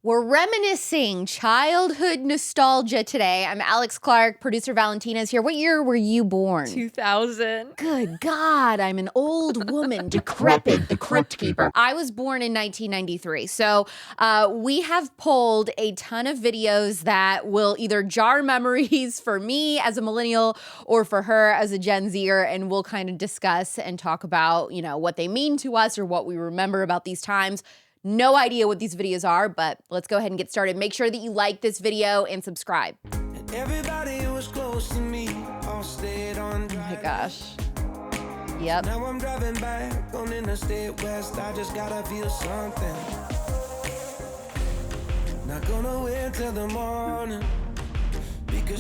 We're reminiscing childhood nostalgia today. I'm Alex Clark, producer Valentina's here. What year were you born? 2000. Good God, I'm an old woman, decrepit, the crypt keeper. I was born in 1993, so we have pulled a ton of videos that will either jar memories for me as a millennial or for her as a Gen Zer, and we'll kind of discuss and talk about, you know, what they mean to us or what we remember about these times. No idea what these videos are, but let's go ahead and get started. Make sure that you like this video and subscribe. Everybody was close to me, all stayed on. Oh my gosh. Yep. Now I'm driving back on Interstate West. I just gotta feel something. Not gonna wait till the morning.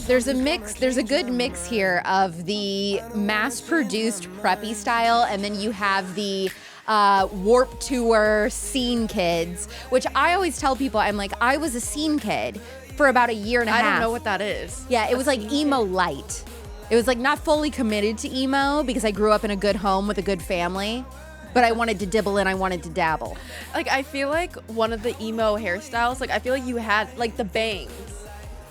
There's a good mix here of the mass-produced preppy style, and then you have the Warped Tour scene kids, which I always tell people, I'm like, I was a scene kid for about a year and a half. I don't know what that is. Yeah, it was like emo light. It was like not fully committed to emo because I grew up in a good home with a good family, but I wanted to dibble and I wanted to dabble. Like, I feel like one of the emo hairstyles, like, I feel like you had, like, the bangs.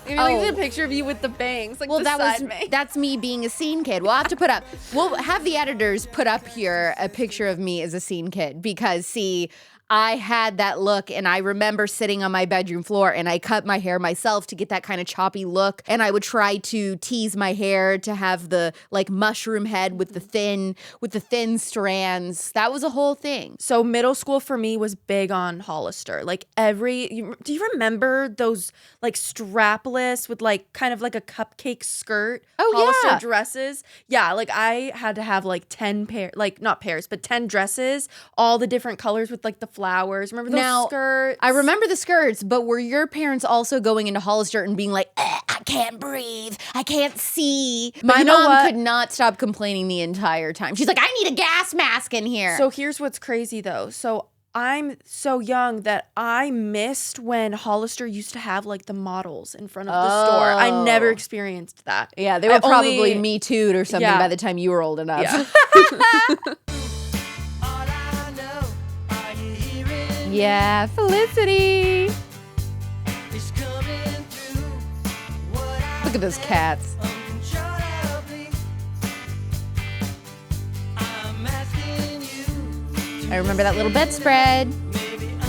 You know, like, the picture of you with the bangs, like, well, that's me being a scene kid. We'll have the editors put up here a picture of me as a scene kid because, see, I had that look, and I remember sitting on my bedroom floor, and I cut my hair myself to get that kind of choppy look, and I would try to tease my hair to have the, like, mushroom head with the thin strands. That was a whole thing. So middle school for me was big on Hollister. Like, do you remember those, like, strapless with, like, kind of like a cupcake skirt? Oh, Hollister yeah. dresses? Yeah, like, I had to have, like, 10 not pairs, but 10 dresses, all the different colors with, like, the flowers. Remember those skirts? I remember the skirts, but were your parents also going into Hollister and being like, I can't breathe, I can't see? My mom could not stop complaining the entire time. She's like, I need a gas mask in here. So here's what's crazy though. So I'm so young that I missed when Hollister used to have like the models in front of the store. I never experienced that. Yeah, they were probably Me Too'd or something by the time you were old enough. Yeah. Yeah, Felicity. Look at those cats. I remember that little bedspread.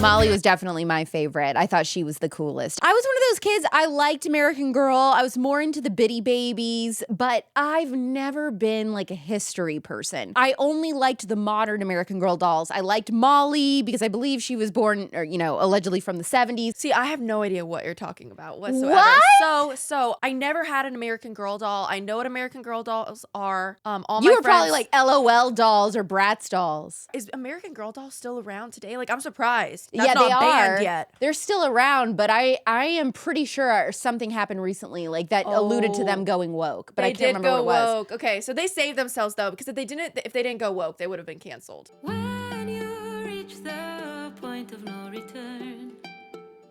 Molly was definitely my favorite. I thought she was the coolest. I was one of those kids, I liked American Girl. I was more into the Bitty Babies, but I've never been like a history person. I only liked the modern American Girl dolls. I liked Molly because I believe she was born, or, you know, allegedly from the 70s. See, I have no idea what you're talking about whatsoever. What? So I never had an American Girl doll. I know what American Girl dolls are. You were probably like LOL dolls or Bratz dolls. Is American Girl doll still around today? Like, I'm surprised. That's not they are. Banned yet. They're still around, but I am pretty sure something happened recently, like that alluded to them going woke. But I can't remember what it was. Woke. Okay, so they saved themselves though, because if they didn't go woke, they would have been canceled. When you reach the point of no return,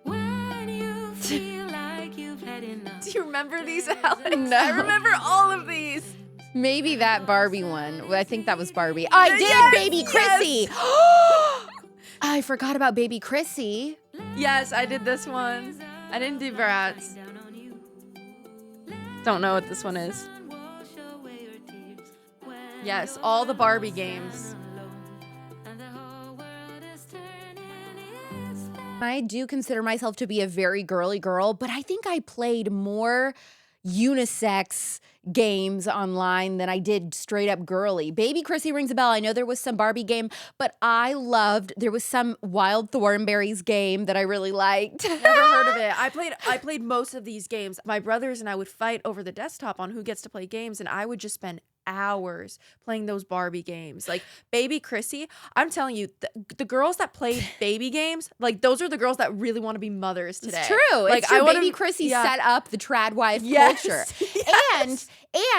when you feel like you've had enough. Do you remember these, Alex? No. I remember all of these. Maybe that Barbie one. I think that was Barbie. I did, yes, Baby Chrissy. I forgot about Baby Chrissy. Yes, I did this one. I didn't do Bratz. Don't know what this one is. Yes, all the Barbie games. I do consider myself to be a very girly girl, but I think I played more unisex games online than I did straight up girly. Baby Chrissy rings a bell. I know there was some Barbie game, but there was some Wild Thornberries game that I really liked. Never heard of it. I played most of these games. My brothers and I would fight over the desktop on who gets to play games, and I would just spend hours playing those Barbie games. Like Baby Chrissy, I'm telling you, the girls that play baby games, like those are the girls that really want to be putt-putt today. It's true. Like, it's true. Baby Chrissy set up the trad wife culture. Yes.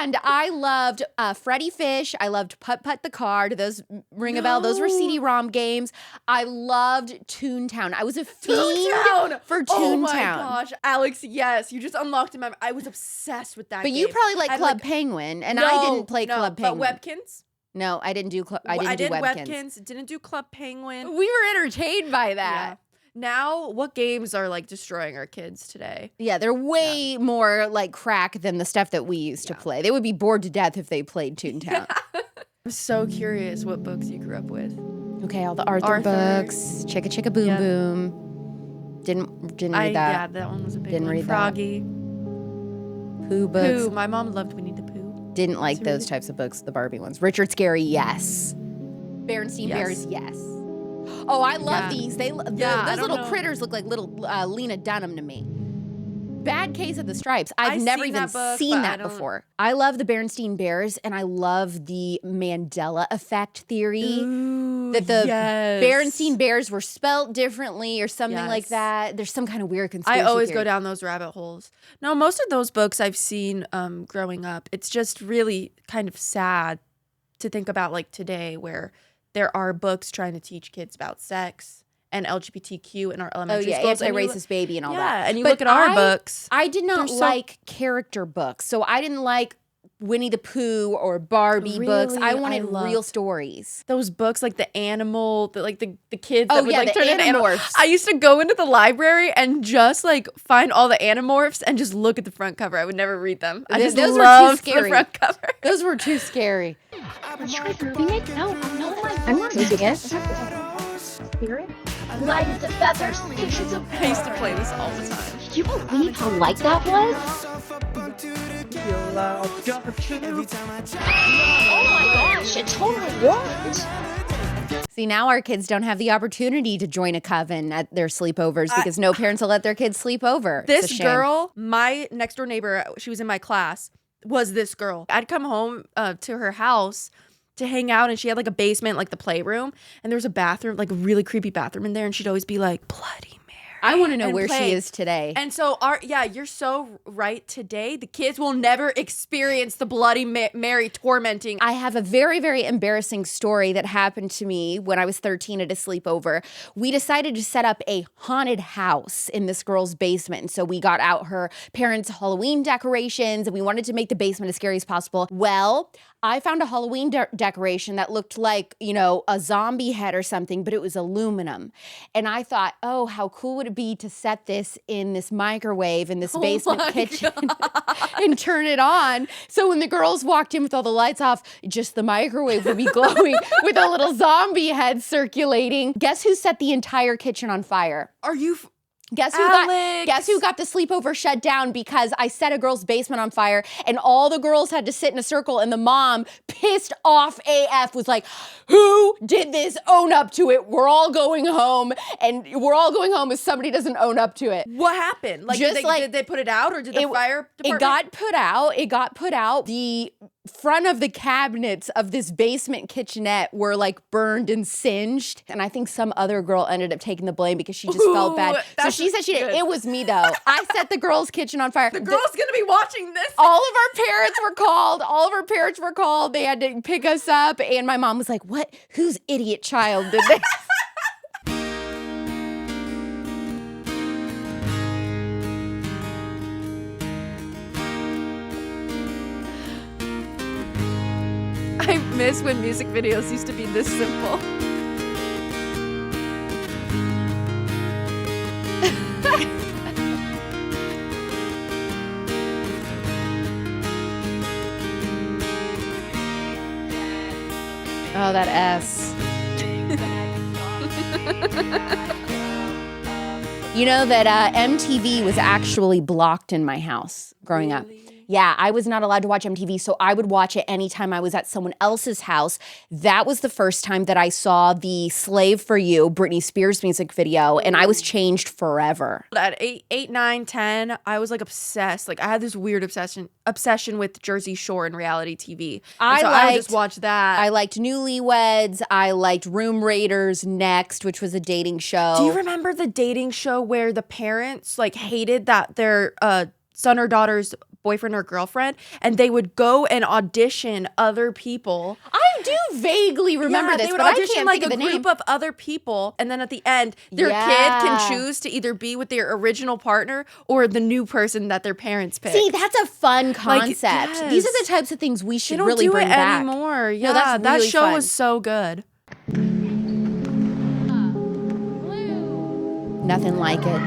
And I loved Freddy Fish. I loved Putt Putt the Car. Do those ring a bell? Those were CD-ROM games. I loved Toontown. I was a fiend for Toontown. Oh my gosh, Alex, yes. You just unlocked my. I was obsessed with that But game. you probably like Club Penguin, and I didn't play Club Penguin. But Webkins? No, I didn't do I did Webkins. Webkins. Didn't do Club Penguin. We were entertained by that. Now, what games are like destroying our kids today? Yeah, they're way more like crack than the stuff that we used to play. They would be bored to death if they played Toontown. I'm so curious what books you grew up with. Okay, all the Arthur books, Chicka Chicka Boom Boom. Didn't read that. Yeah, that one was a big Didn't one. read Froggy. Pooh books. Pooh. My mom loved Winnie the Pooh. Didn't like those types of books, the Barbie ones. Richard Scarry, yes. Berenstain Bears, yes. Oh, I love these. Those little critters look like little Lena Dunham to me. Bad Case of the Stripes. I've never even seen that before. I love the Berenstain Bears, and I love the Mandela effect theory. That the Berenstain Bears were spelt differently or something like that. There's some kind of weird conspiracy I always theory. go down those rabbit holes. No, most of those books I've seen growing up. It's just really kind of sad to think about like today where there are books trying to teach kids about sex and LGBTQ in our elementary schools. Anti-racist baby and all that. Yeah, and you look at our books. I did not like character books. So I didn't like Winnie the Pooh or Barbie books. I wanted real stories. Those books, like the animal, the kids that would like the turn into animals. Animorphs. I used to go into the library and just like find all the Animorphs and just look at the front cover. I would never read them. I just those loved were too scary. the front cover. Those were too scary. No, I'm not using it. Spirit? Light as a feather, six as a I used to play this all the time. Did you believe how light that was? Oh my gosh, it totally worked. See, now our kids don't have the opportunity to join a coven at their sleepovers because no parents will let their kids sleep over. This girl, my next door neighbor, she was in my class, was this girl. I'd come home to her house to hang out, and she had like a basement, like the playroom, and there was a bathroom, like a really creepy bathroom in there, and she'd always be like, Bloody Mary. I want to know where play. she is today. And so, you're so right. Today, the kids will never experience the Bloody Mary tormenting. I have a very, very embarrassing story that happened to me when I was 13 at a sleepover. We decided to set up a haunted house in this girl's basement. And so we got out her parents' Halloween decorations, and we wanted to make the basement as scary as possible. Well, I found a Halloween decoration that looked like, a zombie head or something, but it was aluminum. And I thought, oh, how cool would it be to set this in this microwave in this basement kitchen and turn it on. So when the girls walked in with all the lights off, just the microwave would be glowing with a little zombie head circulating. Guess who set the entire kitchen on fire? Are you... Guess who got the sleepover shut down because I set a girl's basement on fire and all the girls had to sit in a circle, and the mom, pissed off AF, was like, who did this? Own up to it. We're all going home, and we're all going home if somebody doesn't own up to it. What happened? Did they put it out, or did the fire department? It got put out. The front of the cabinets of this basement kitchenette were like burned and singed, and I think some other girl ended up taking the blame because she just felt bad. So she said she did. It was me though. I set the girls' kitchen on fire. The girl's gonna be watching this. All of our parents were called. They had to pick us up, and my mom was like, "What? Whose idiot child did this?" I miss when music videos used to be this simple. Oh, that S. You know that MTV was actually blocked in my house growing up. Yeah, I was not allowed to watch MTV, so I would watch it anytime I was at someone else's house. That was the first time that I saw the Slave for You Britney Spears music video, and I was changed forever. At 8, 9, 10, I was like obsessed. Like I had this weird obsession with Jersey Shore and reality TV. I would just watch that. I liked Newlyweds. I liked Room Raiders Next, which was a dating show. Do you remember the dating show where the parents like hated that their son or daughter's boyfriend or girlfriend, and they would go and audition other people? I do vaguely remember this, but I can't think of the name. Group of other people, and then at the end, their kid can choose to either be with their original partner or the new person that their parents picked. See, that's a fun concept. These are the types of things we should really bring back. They don't do it anymore. Yeah, No, that's that really show fun. was so good. Nothing like it.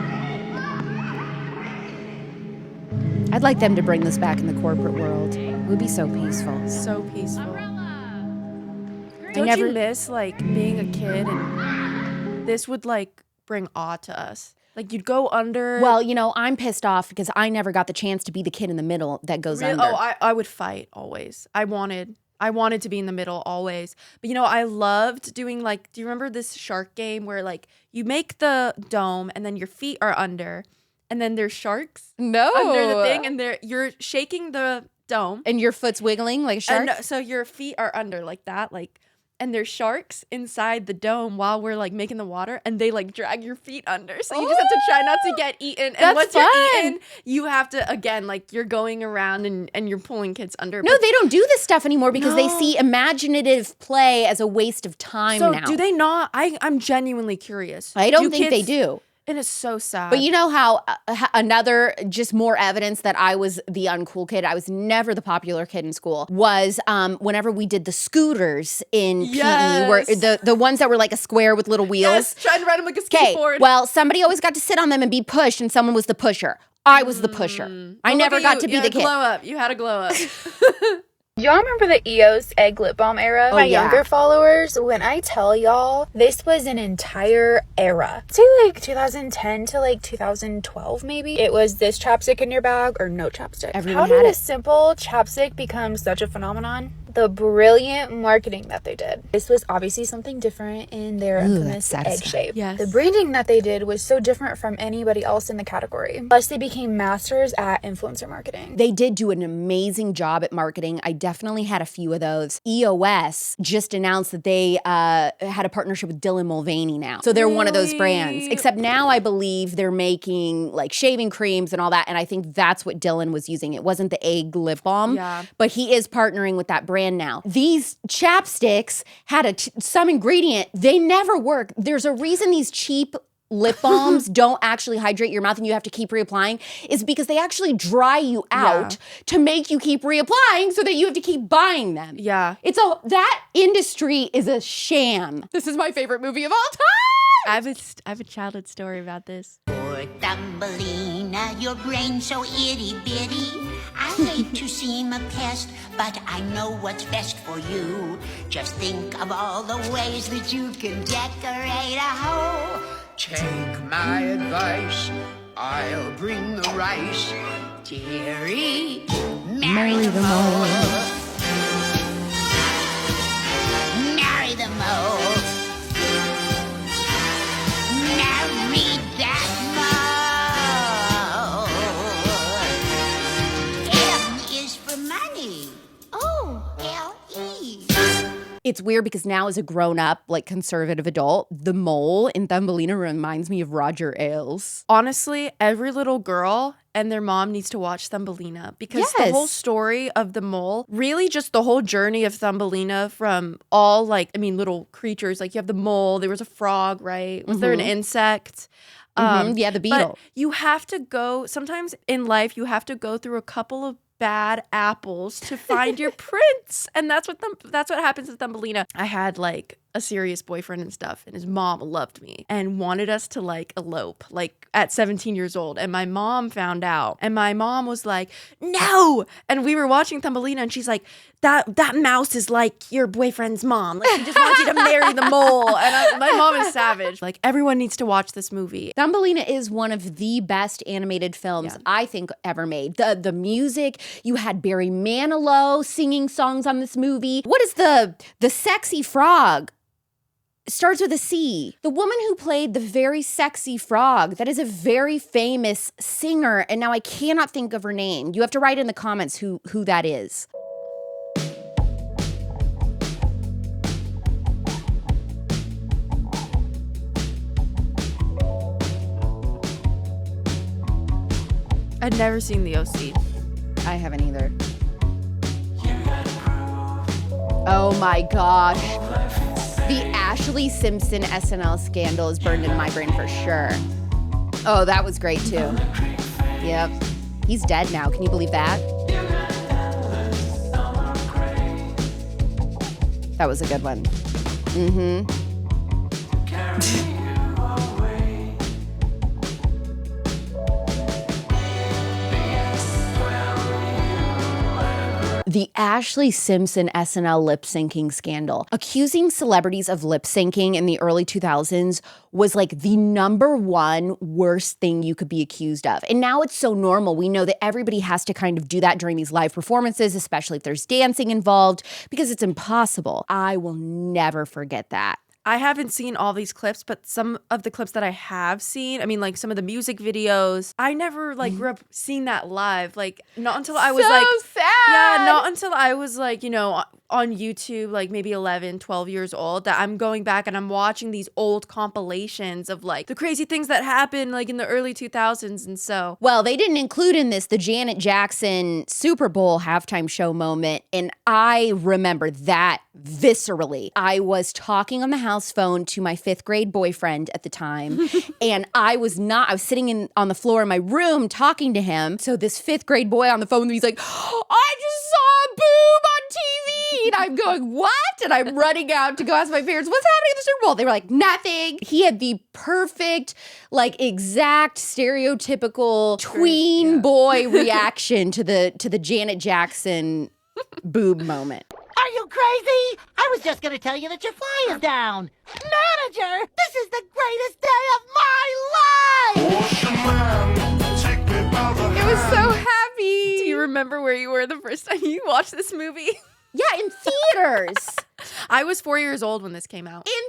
I'd like them to bring this back in the corporate world. It would be so peaceful. So peaceful. I Don't never you miss like being a kid and this would like bring awe to us? Like you'd go under. Well, you know, I'm pissed off because I never got the chance to be the kid in the middle that goes under. Oh, I would fight always. I wanted to be in the middle always. But you know, I loved doing like, do you remember this shark game where like you make the dome and then your feet are under and then there's sharks No. under the thing and you're shaking the dome. And your foot's wiggling like a shark? And so your feet are under like that, like, and there's sharks inside the dome while we're like making the water and they like drag your feet under. So you just have to try not to get eaten. And That's once fun. you're eaten, you have to, again, like you're going around and you're pulling kids under. No, But- they don't do this stuff anymore because they No. see imaginative play as a waste of time so now. do they not? I'm genuinely curious. I don't think they kids- do. It is so sad. But you know how another, just more evidence that I was the uncool kid, I was never the popular kid in school, was whenever we did the scooters in PE, where the ones that were like a square with little wheels. Yes, trying to ride them like a Okay, skateboard. well, somebody always got to sit on them and be pushed, and someone was the pusher. I was the pusher. I Well, never look at got you. to be You the had a kid. glow up. You had a glow up. Y'all remember the EOS egg lip balm era? Oh, My yeah. younger followers, when I tell y'all, this was an entire era. Say like 2010 to like 2012 maybe. It was this chapstick in your bag or no chapstick. Everyone How had did it. a simple chapstick become such a phenomenon? The brilliant marketing that they did. This was obviously something different in their Ooh, infamous that's egg satisfying. shape. Yes. The branding that they did was so different from anybody else in the category. Plus, they became masters at influencer marketing. They did do an amazing job at marketing. I definitely had a few of those. EOS just announced that they had a partnership with Dylan Mulvaney now. So they're one of those brands. Really? Except now I believe they're making like shaving creams and all that. And I think that's what Dylan was using. It wasn't the egg lip balm. Yeah. But he is partnering with that brand now. These chapsticks had some ingredient. They never work. There's a reason these cheap lip balms don't actually hydrate your mouth and you have to keep reapplying, is because they actually dry you out to make you keep reapplying so that you have to keep buying them. Yeah. That industry is a sham. This is my favorite movie of all time. I have a childhood story about this. Poor Thumbelina, your brain's so itty bitty. I hate to seem a pest, but I know what's best for you. Just think of all the ways that you can decorate a hole. Take my advice, I'll bring the rice. Dearie, marry the mole. Marry the mole. Marry that mole. M is for money. Oh, L-E. It's weird because now as a grown-up, like conservative adult, the mole in Thumbelina reminds me of Roger Ailes. Honestly, every little girl and their mom needs to watch Thumbelina because the whole Yes. story of the mole, really just the whole journey of Thumbelina from all little creatures. Like you have the mole, there was a frog, right? Was there an insect? Yeah, the But beetle. you have to go, sometimes in life, you have to go through a couple of bad apples to find your prince. And that's what happens to Thumbelina. I had like a serious boyfriend and stuff, and his mom loved me and wanted us to like elope like at 17 years old. And my mom found out, and my mom was like, no. And we were watching Thumbelina, and she's like, that mouse is like your boyfriend's mom. Like, she just wants you to marry the mole. And my mom is savage. Like, everyone needs to watch this movie. Thumbelina is one of the best animated films I think ever made. The music, you had Barry Manilow singing songs on this movie. What is the sexy frog? It starts with a C. The woman who played the very sexy frog, that is a very famous singer, and now I cannot think of her name. You have to write in the comments who that is. I'd never seen the OC. I haven't either. Oh my gosh. The Ashley Simpson SNL scandal is burned in my brain for sure. Oh, that was great too. Yep. He's dead now. Can you believe that? That was a good one. The Ashley Simpson SNL lip syncing scandal. Accusing celebrities of lip syncing in the early 2000s was like the number one worst thing you could be accused of. And now it's so normal. We know that everybody has to kind of do that during these live performances, especially if there's dancing involved, because it's impossible. I will never forget that. I haven't seen all these clips, but some of the clips that I have seen, I mean, like some of the music videos, I never like grew up seeing that live. Like not until I was sad. yeah, not until I was like, on YouTube, like maybe 11, 12 years old, that I'm going back and I'm watching these old compilations of like the crazy things that happened like in the early 2000s. And so, Well, they didn't include in this the Janet Jackson Super Bowl halftime show moment. And I remember that viscerally. I was talking on the house phone to my 5th grade boyfriend at the time. And I was sitting on the floor in my room talking to him. So this 5th grade boy on the phone, he's like, I just saw a boob on TV. And I'm going, what? And I'm running out to go ask my parents, what's happening at the Super Bowl? They were like, nothing. He had the perfect, like exact stereotypical tween boy reaction to the Janet Jackson boob moment. Are you crazy? I was just gonna tell you that your fly is down. Manager, this is the greatest day of my life! It was so happy. do you remember where you were the first time you watched this movie? Yeah, in theaters. I was 4 years old when this came out. In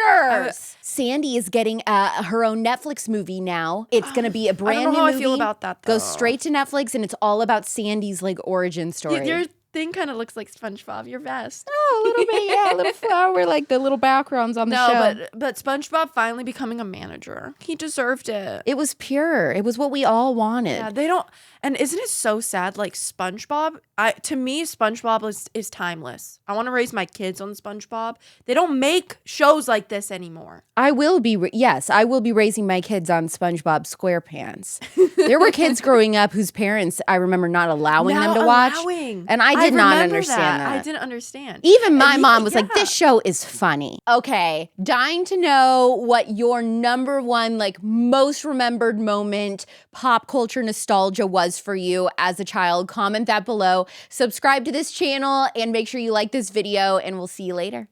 theaters. Sandy is getting her own Netflix movie now. It's going to be a brand know new how I movie. feel about that, though. Goes straight to Netflix, and it's all about Sandy's like origin story. Your thing kind of looks like SpongeBob. Your vest. Oh, a little bit, yeah, a little flower, like the little backgrounds on the show. No, but SpongeBob finally becoming a manager. He deserved it. It was pure. It was what we all wanted. Yeah, they don't. And isn't it so sad? Like SpongeBob, to me, SpongeBob is timeless. I want to raise my kids on SpongeBob. They don't make shows like this anymore. I will be raising my kids on SpongeBob SquarePants. There were kids growing up whose parents I remember not allowing them to watch. And I did not understand that. I didn't understand. Even my mom was like, this show is funny. Okay, dying to know what your number one, like most remembered moment, pop culture nostalgia was for you as a child. Comment that below. Subscribe to this channel and make sure you like this video, and we'll see you later.